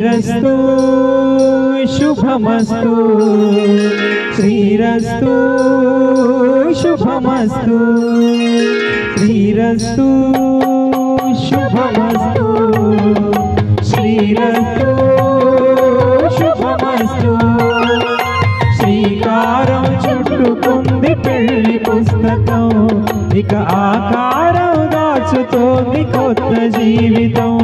శ్రీరస్తు శుభమస్తు శ్రీరస్తు శుభమస్తు శ్రీరస్తు శుభమస్తు శ్రీరస్తు శుభమస్తు శ్రీకారం చుట్టుకుంది పెళ్లి పుస్తకం ఇక ఆకారం దాచుతోంది కొత్త జీవితం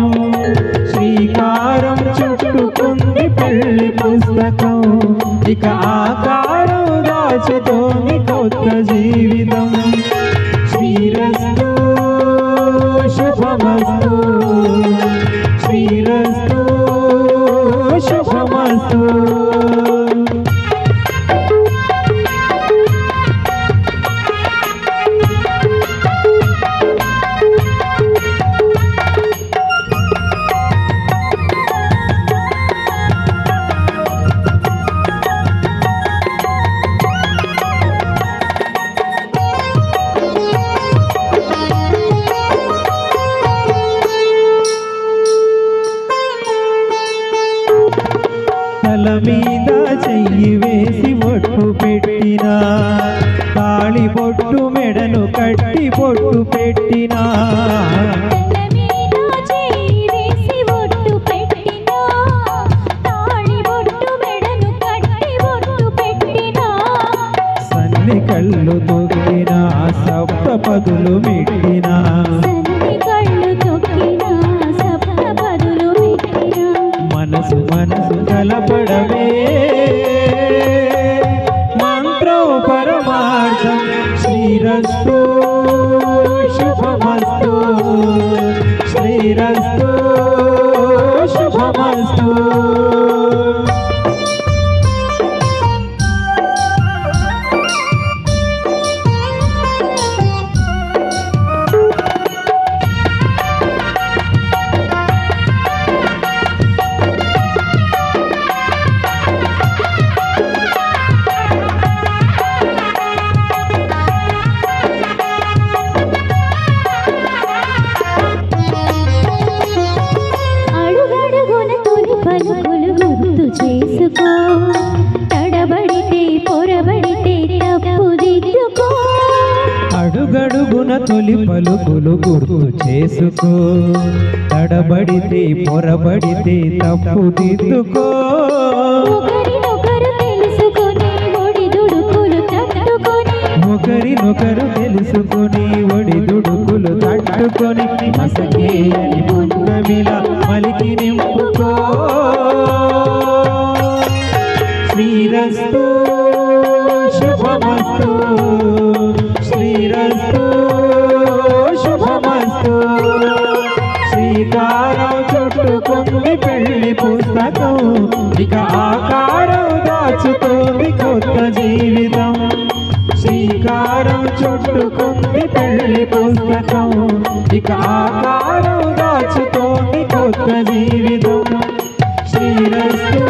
శ్రీకారం చుట్టుకుంది పెళ్లి పుస్తకం ఇక ఆకారం దాచుతోంది కొత్త జీవితం శ్రీరస్తు శుభమస్తు శ్రీరస్తు శుభమస్తు తల మీద చెయ్యి వేసి బొట్టు పెట్టినా తాళి బొట్టు మెడను కట్టి బొట్టు పెట్టినా సన్ని కళ్ళు తొక్కినా సప్త పదులు మెట్టినా మనసు మనసు కలపడమే మంత్రం పరమార్థం శ్రీరస్తు శుభమస్తు శ్రీరస్తు శుభమస్తు అడుగడుగున తొలి పలుకులు గుర్తు చేసుకో తడబడితే పొరబడితే తప్పు దిద్దుకో ఒకరినొకరు తెలుసుకొని ఒడిదుడుకులు తట్టుకొని మసకేయని పున్నమిలా మలికి నింపుకో శ్రీరస్తు శుభమస్తు శ్రీరస్తు శుభమస్తు శ్రీకారం చుట్టుకుంది పెళ్లి పుస్తకం ఇక ఆకారం దాచుతోంది కొత్త జీవితం శ్రీకారం చుట్టుకుంది పెళ్లి పుస్తకం ఇక ఆకారం దాచుతోంది కొత్త జీవితం శ్రీరస్తు